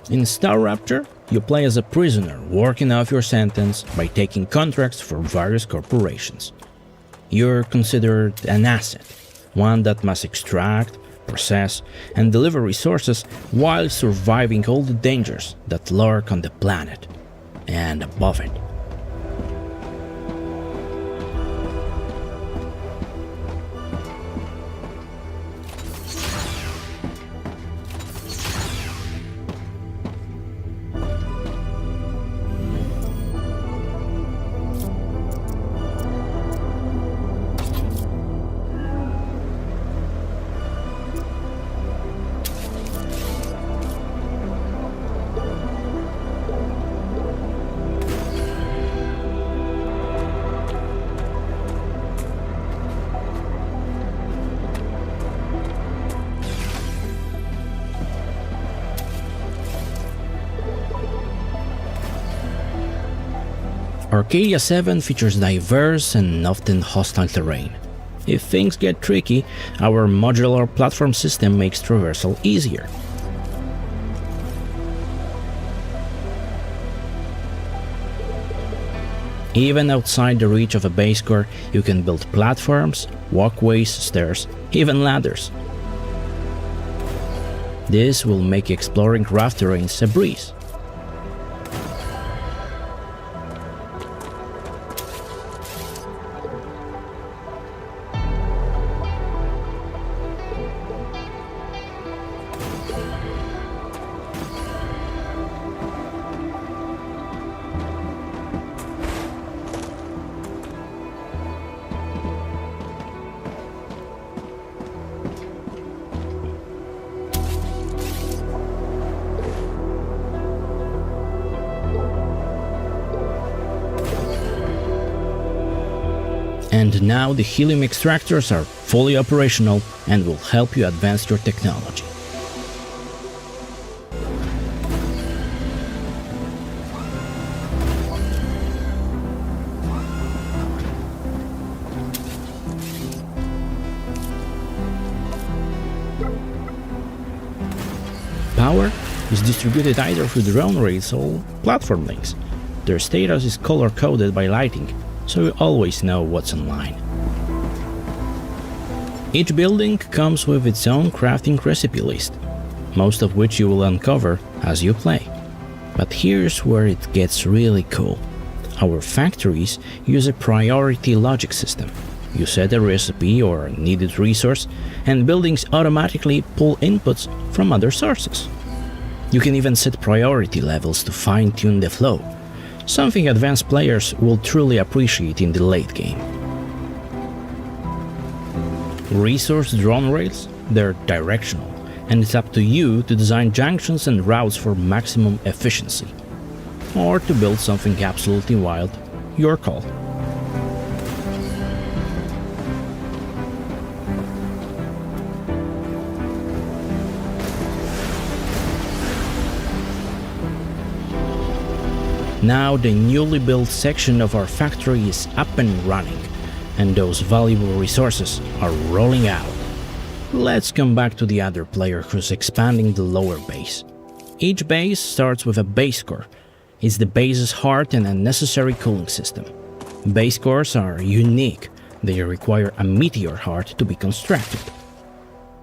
In StarRupture, you play as a prisoner working off your sentence by taking contracts for various corporations. You're considered an asset, one that must extract, process, and deliver resources while surviving all the dangers that lurk on the planet and above it. Arcadia 7 features diverse and often hostile terrain. If things get tricky, our modular platform system makes traversal easier. Even outside the reach of a base core, you can build platforms, walkways, stairs, even ladders. This will make exploring rough terrains a breeze. And now the helium extractors are fully operational and will help you advance your technology. Power is distributed either through drone rails or platform links. Their status is color-coded by lighting, so you always know what's online. Each building comes with its own crafting recipe list, most of which you will uncover as you play. But here's where it gets really cool. Our factories use a priority logic system. You set a recipe or a needed resource, and buildings automatically pull inputs from other sources. You can even set priority levels to fine-tune the flow, something advanced players will truly appreciate in the late game. Resource drone rails, they're directional, and it's up to you to design junctions and routes for maximum efficiency. Or to build something absolutely wild, your call. Now the newly built section of our factory is up and running, and those valuable resources are rolling out. Let's come back to the other player who's expanding the lower base. Each base starts with a base core. It's the base's heart and a necessary cooling system. Base cores are unique. They require a meteor heart to be constructed.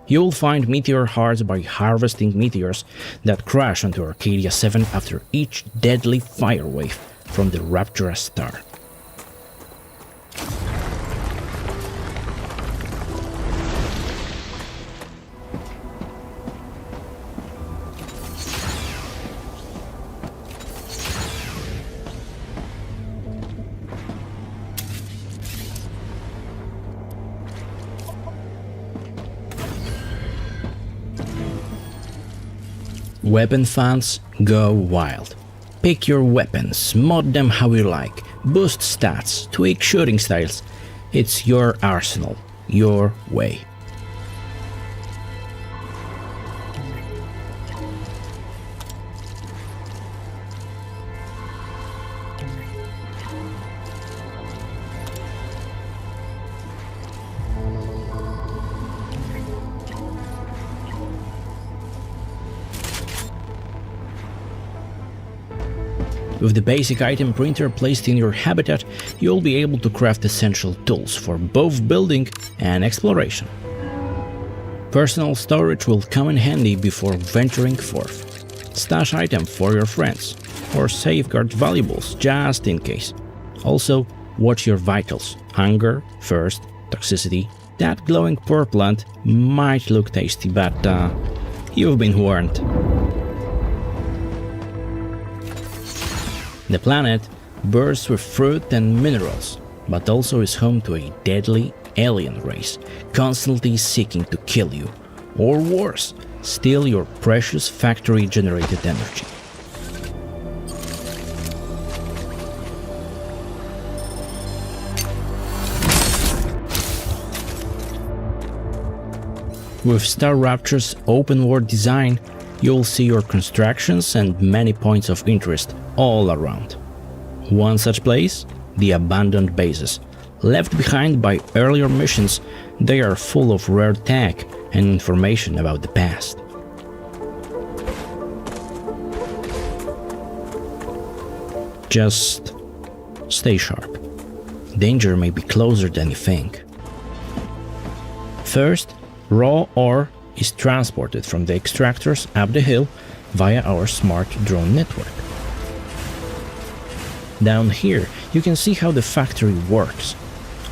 You'll find meteor hearts by harvesting meteors that crash onto Arcadia 7 after each deadly fire wave from the rapturous star. Weapon fans, go wild. Pick your weapons, mod them how you like, boost stats, tweak shooting styles. It's your arsenal, your way. With the basic item printer placed in your habitat, you'll be able to craft essential tools for both building and exploration. Personal storage will come in handy before venturing forth. Stash items for your friends, or safeguard valuables just in case. Also, watch your vitals: hunger, thirst, toxicity. That glowing purple plant might look tasty, but you've been warned. The planet bursts with fruit and minerals, but also is home to a deadly alien race, constantly seeking to kill you, or worse, steal your precious factory-generated energy. With StarRupture's open-world design, you'll see your constructions and many points of interest all around. One such place? The abandoned bases. Left behind by earlier missions, they are full of rare tech and information about the past. Just stay sharp. Danger may be closer than you think. First, raw ore is transported from the extractors up the hill via our smart drone network. Down here, you can see how the factory works.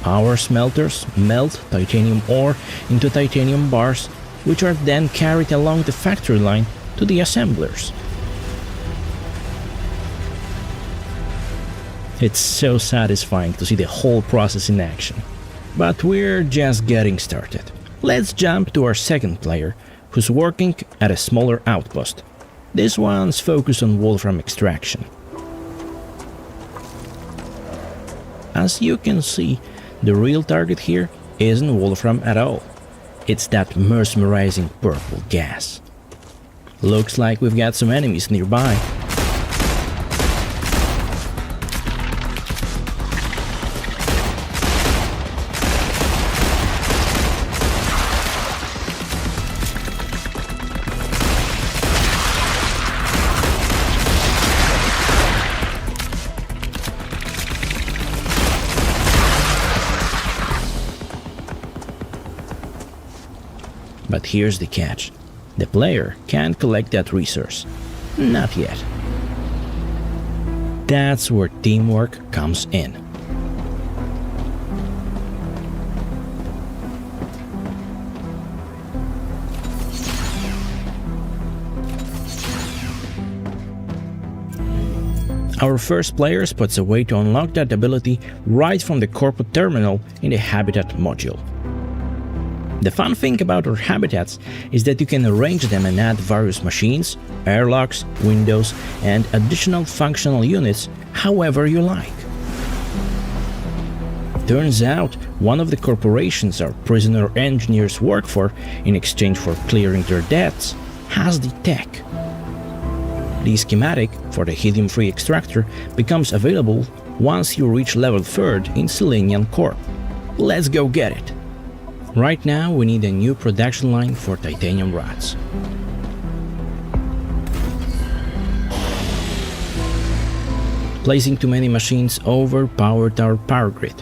Our smelters melt titanium ore into titanium bars, which are then carried along the factory line to the assemblers. It's so satisfying to see the whole process in action. But we're just getting started. Let's jump to our second player, who's working at a smaller outpost. This one's focused on wolfram extraction. As you can see, the real target here isn't wolfram at all. It's that mesmerizing purple gas. Looks like we've got some enemies nearby. But here's the catch. The player can't collect that resource. Not yet. That's where teamwork comes in. Our first player spots a way to unlock that ability right from the corporate terminal in the Habitat module. The fun thing about our habitats is that you can arrange them and add various machines, airlocks, windows, and additional functional units however you like. Turns out, one of the corporations our prisoner engineers work for, in exchange for clearing their debts, has the tech. The schematic for the helium-free extractor becomes available once you reach level 3rd in Selenium Corp. Let's go get it! Right now, we need a new production line for titanium rods. Placing too many machines overpowered our power grid.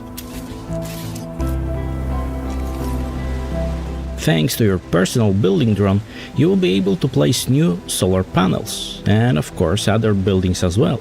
Thanks to your personal building drone, you will be able to place new solar panels, and of course other buildings as well.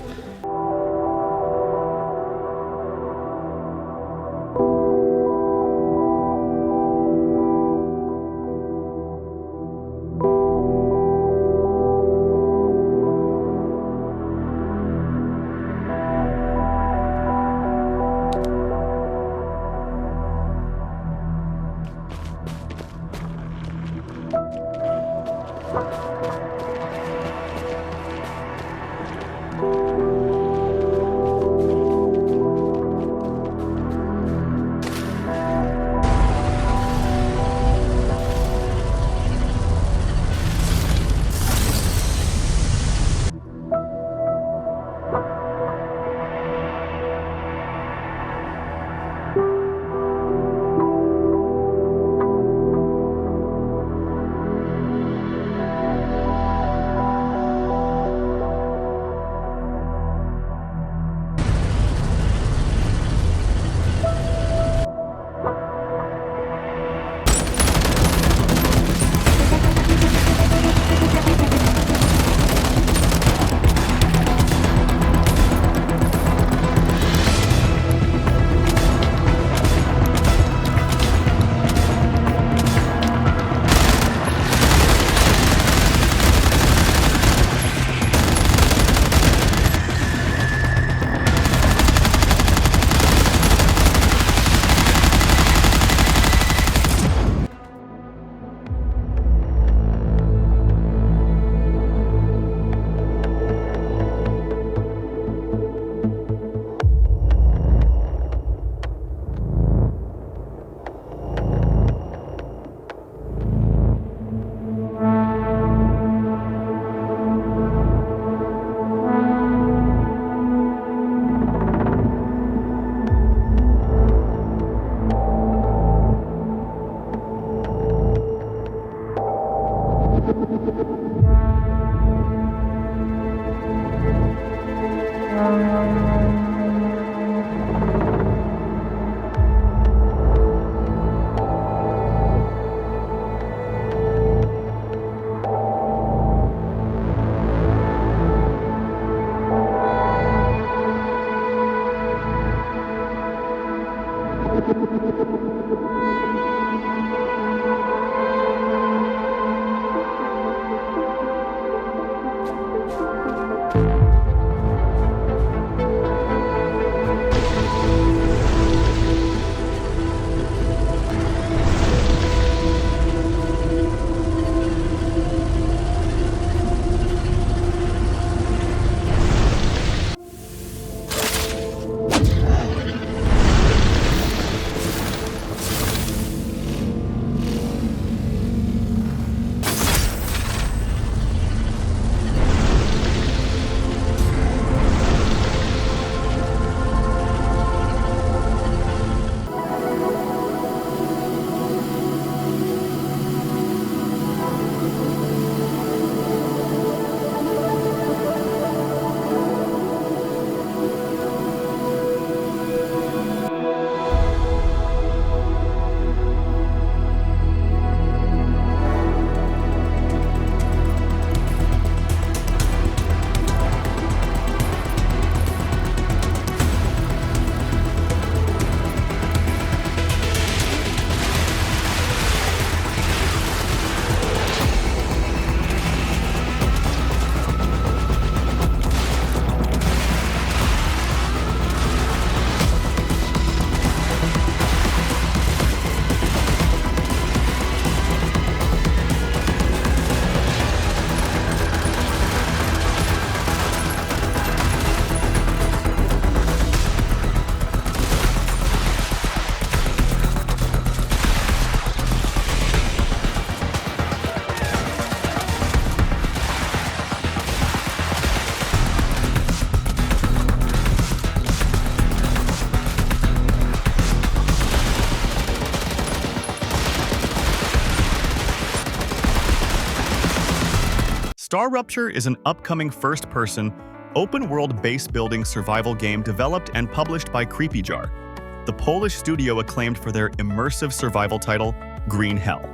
StarRupture is an upcoming first-person, open-world base-building survival game developed and published by CreepyJar, the Polish studio acclaimed for their immersive survival title, Green Hell.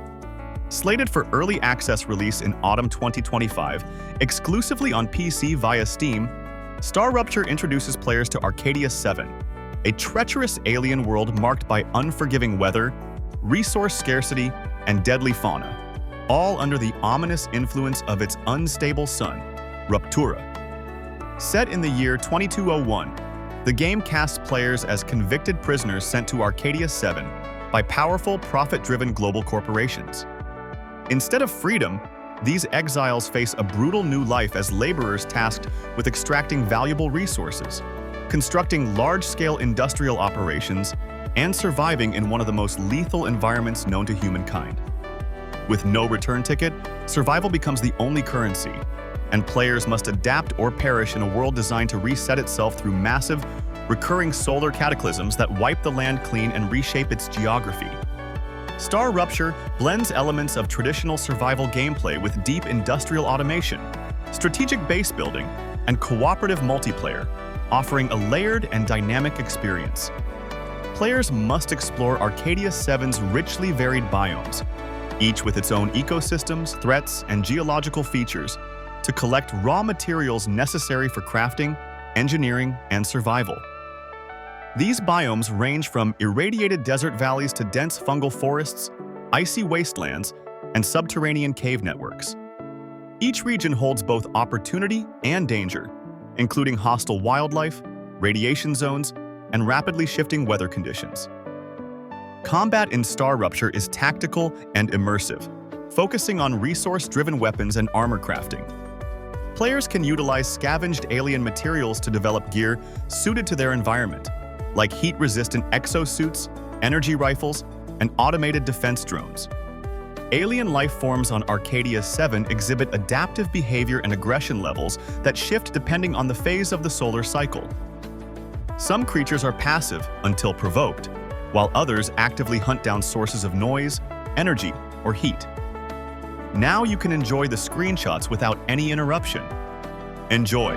Slated for early access release in autumn 2025, exclusively on PC via Steam, StarRupture introduces players to Arcadia 7, a treacherous alien world marked by unforgiving weather, resource scarcity, and deadly fauna, all under the ominous influence of its unstable sun, Ruptura. Set in the year 2201, the game casts players as convicted prisoners sent to Arcadia 7 by powerful, profit-driven global corporations. Instead of freedom, these exiles face a brutal new life as laborers tasked with extracting valuable resources, constructing large-scale industrial operations, and surviving in one of the most lethal environments known to humankind. With no return ticket, survival becomes the only currency, and players must adapt or perish in a world designed to reset itself through massive, recurring solar cataclysms that wipe the land clean and reshape its geography. StarRupture blends elements of traditional survival gameplay with deep industrial automation, strategic base building, and cooperative multiplayer, offering a layered and dynamic experience. Players must explore Arcadia 7's richly varied biomes, each with its own ecosystems, threats, and geological features, to collect raw materials necessary for crafting, engineering, and survival. These biomes range from irradiated desert valleys to dense fungal forests, icy wastelands, and subterranean cave networks. Each region holds both opportunity and danger, including hostile wildlife, radiation zones, and rapidly shifting weather conditions. Combat in StarRupture is tactical and immersive, focusing on resource-driven weapons and armor crafting. Players can utilize scavenged alien materials to develop gear suited to their environment, like heat-resistant exosuits, energy rifles, and automated defense drones. Alien life forms on Arcadia 7 exhibit adaptive behavior and aggression levels that shift depending on the phase of the solar cycle. Some creatures are passive until provoked, while others actively hunt down sources of noise, energy, or heat. Now you can enjoy the screenshots without any interruption. Enjoy!